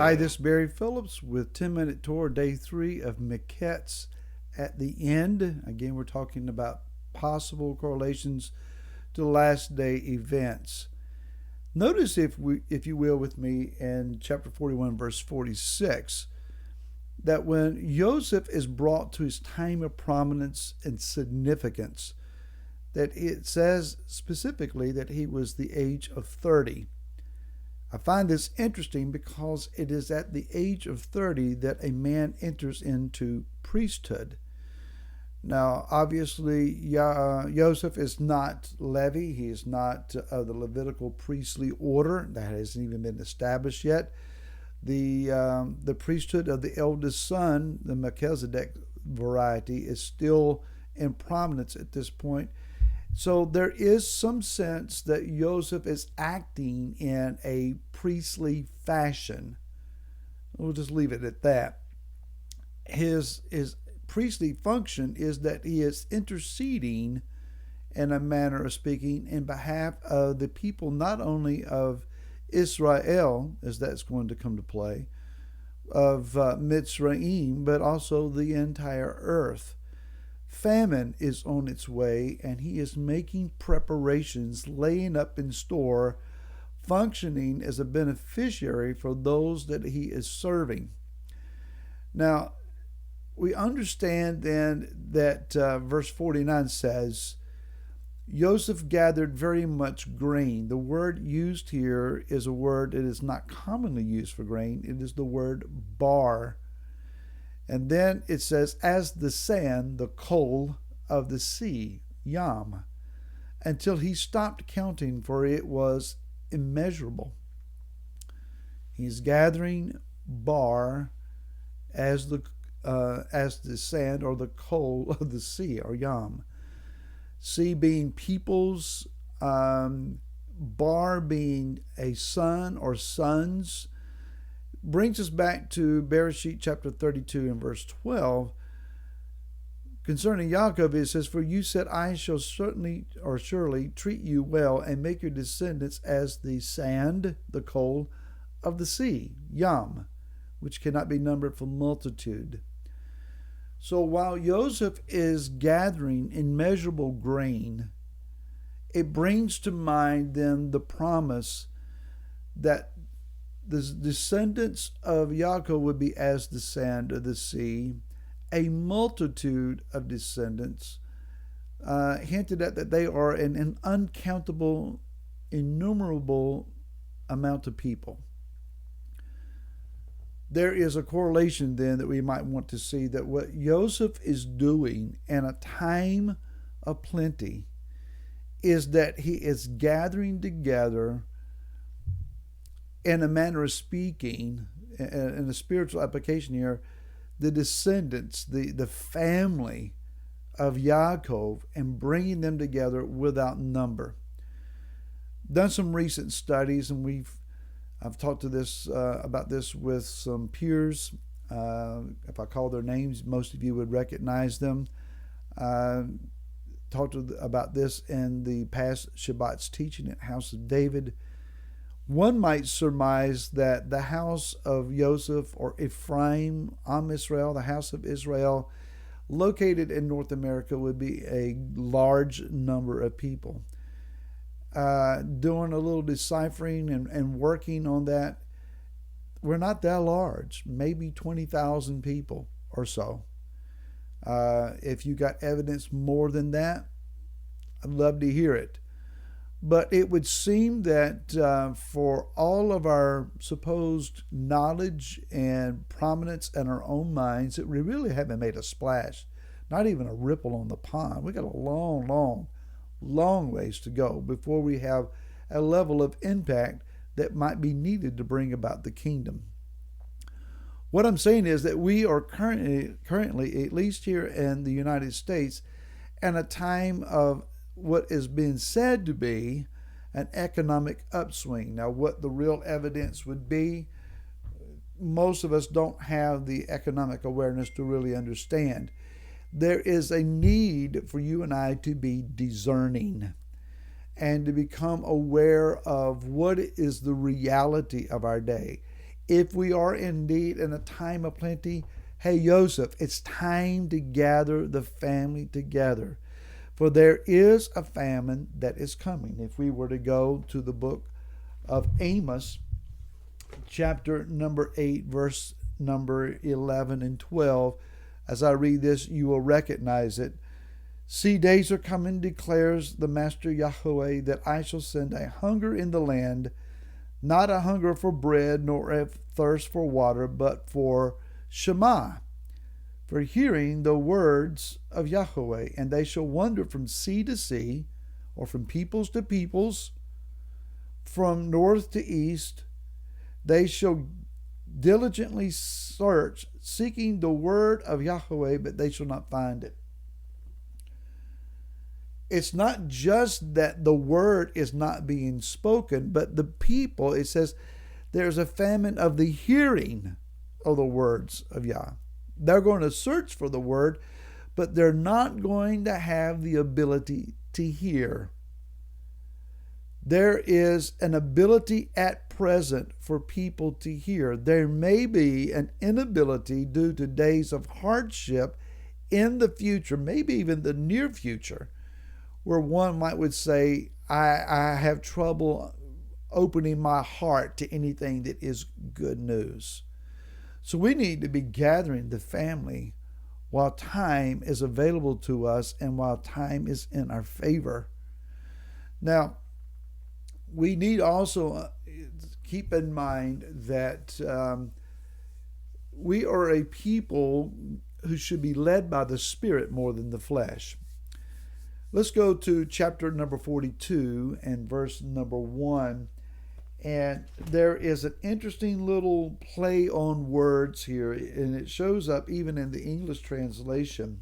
Hi, this is Barry Phillips with 10-Minute Torah, Day 3 of Miketz. At the end, again, we're talking about possible correlations to last day events. Notice, if you will, with me in chapter 41, verse 46, that when Joseph is brought to his time of prominence and significance, that it says specifically that he was the age of 30. I find this interesting because it is at the age of 30 that a man enters into priesthood. Now, obviously, Joseph is not Levi. He is not of the Levitical priestly order. That hasn't even been established yet. The priesthood of the eldest son, the Melchizedek variety, is still in prominence at this point. So there is some sense that Joseph is acting in a priestly fashion. We'll just leave it at that. His priestly function is that he is interceding, in a manner of speaking, in behalf of the people, not only of Israel, as that's going to come to play, of Mitzrayim, but also the entire earth. Famine is on its way, and he is making preparations, laying up in store, functioning as a beneficiary for those that he is serving. Now, we understand then that verse 49 says, Joseph gathered very much grain. The word used here is a word that is not commonly used for grain. It is the word bar. And then it says, as the sand, the coal of the sea, yam, until he stopped counting, for it was immeasurable. He's gathering bar as the sand or the coal of the sea, or yam. Sea being peoples, bar being a son or sons. Brings us back to Bereshit chapter 32 and verse 12. Concerning Yaakov, it says, for you said, I shall certainly or surely treat you well and make your descendants as the sand, the coal of the sea, yam, which cannot be numbered for multitude. So while Joseph is gathering immeasurable grain, it brings to mind then the promise that the descendants of Yaakov would be as the sand of the sea, a multitude of descendants, hinted at that they are an uncountable, innumerable amount of people. There is a correlation then that we might want to see that what Joseph is doing in a time of plenty is that he is gathering together, in a manner of speaking, in a spiritual application here, the descendants, the family of Yaakov, and bringing them together without number. Done some recent studies, and I've talked about this with some peers. If I call their names, most of you would recognize them. Talked about this in the past Shabbat's teaching at House of David. One might surmise that the house of Joseph, or Ephraim, Am Israel, the house of Israel, located in North America, would be a large number of people. Doing a little deciphering and working on that, we're not that large, maybe 20,000 people or so. If you got evidence more than that, I'd love to hear it. But it would seem that for all of our supposed knowledge and prominence in our own minds, that we really haven't made a splash, not even a ripple on the pond. We got a long ways to go before we have a level of impact that might be needed to bring about the kingdom. What I'm saying is that we are currently, at least here in the United States, in a time of what is being said to be an economic upswing. Now, what the real evidence would be, most of us don't have the economic awareness to really understand. There is a need for you and I to be discerning and to become aware of what is the reality of our day. If we are indeed in a time of plenty, hey, Joseph, it's time to gather the family together. For there is a famine that is coming. If we were to go to the book of Amos, chapter number 8, verse number 11 and 12, as I read this, you will recognize it. See, days are coming, declares the Master Yahweh, that I shall send a hunger in the land, not a hunger for bread, nor a thirst for water, but for Shema, for hearing the words of Yahweh. And they shall wander from sea to sea, or from peoples to peoples, from north to east. They shall diligently search, seeking the word of Yahweh, but they shall not find it. It's not just that the word is not being spoken, but the people, it says, there's a famine of the hearing of the words of Yah. They're going to search for the word, but they're not going to have the ability to hear. There is an ability at present for people to hear. There may be an inability due to days of hardship in the future, maybe even the near future, where one would say, I have trouble opening my heart to anything that is good news. So we need to be gathering the family while time is available to us and while time is in our favor. Now, we need also keep in mind that we are a people who should be led by the Spirit more than the flesh. Let's go to chapter number 42 and verse number 1. And there is an interesting little play on words here, and it shows up even in the English translation.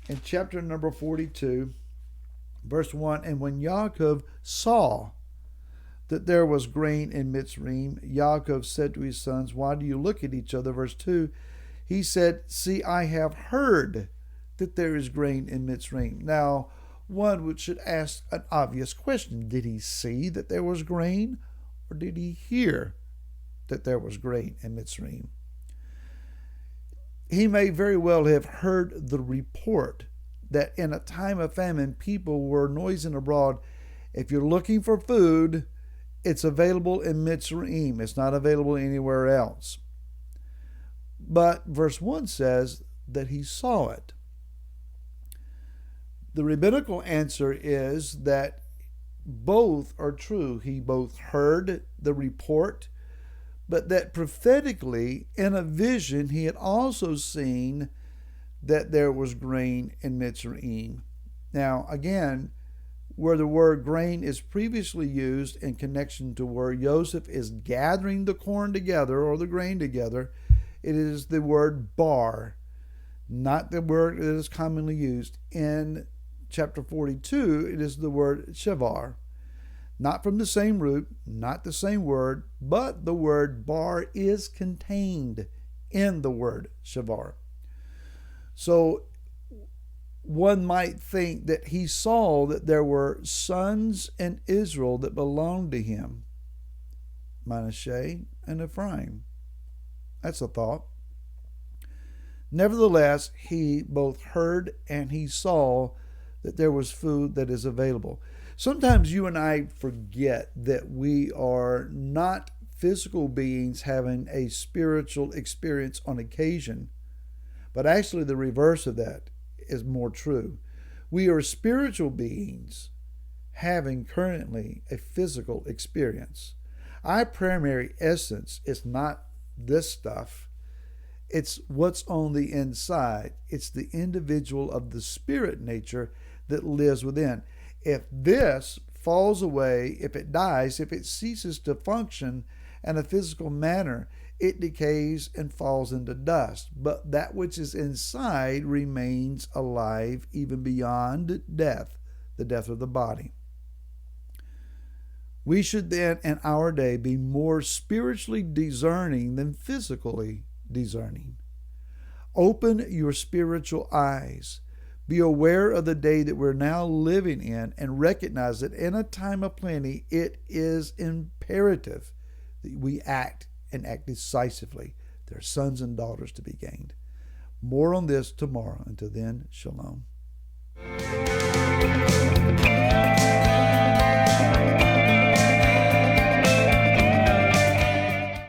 In chapter number 42, verse 1, and when Yaakov saw that there was grain in Mitzrayim, Yaakov said to his sons, why do you look at each other? Verse 2, he said, see, I have heard that there is grain in Mitzrayim. Now, one should ask an obvious question. Did he see that there was grain, or did he hear that there was grain in Mitzrayim? He may very well have heard the report that in a time of famine, people were noising abroad, if you're looking for food, it's available in Mitzrayim. It's not available anywhere else. But verse 1 says that he saw it. The rabbinical answer is that both are true. He both heard the report, but that prophetically, in a vision, he had also seen that there was grain in Mitzrayim. Now, again, where the word grain is previously used in connection to where Joseph is gathering the corn together or the grain together, it is the word bar, not the word that is commonly used. In chapter 42, it is the word shavar. Not from the same root, not the same word, but the word bar is contained in the word shavar. So one might think that he saw that there were sons in Israel that belonged to him, Manasseh and Ephraim. That's a thought. Nevertheless, he both heard and he saw that there was food that is available. Sometimes you and I forget that we are not physical beings having a spiritual experience on occasion, but actually the reverse of that is more true. We are spiritual beings having currently a physical experience. Our primary essence is not this stuff. It's what's on the inside. It's the individual of the spirit nature that lives within. If this falls away, if it dies, if it ceases to function in a physical manner, it decays and falls into dust. But that which is inside remains alive even beyond death, the death of the body. We should then, in our day, be more spiritually discerning than physically discerning. Open your spiritual eyes. Be aware of the day that we're now living in and recognize that in a time of plenty, it is imperative that we act and act decisively. There are sons and daughters to be gained. More on this tomorrow. Until then, shalom.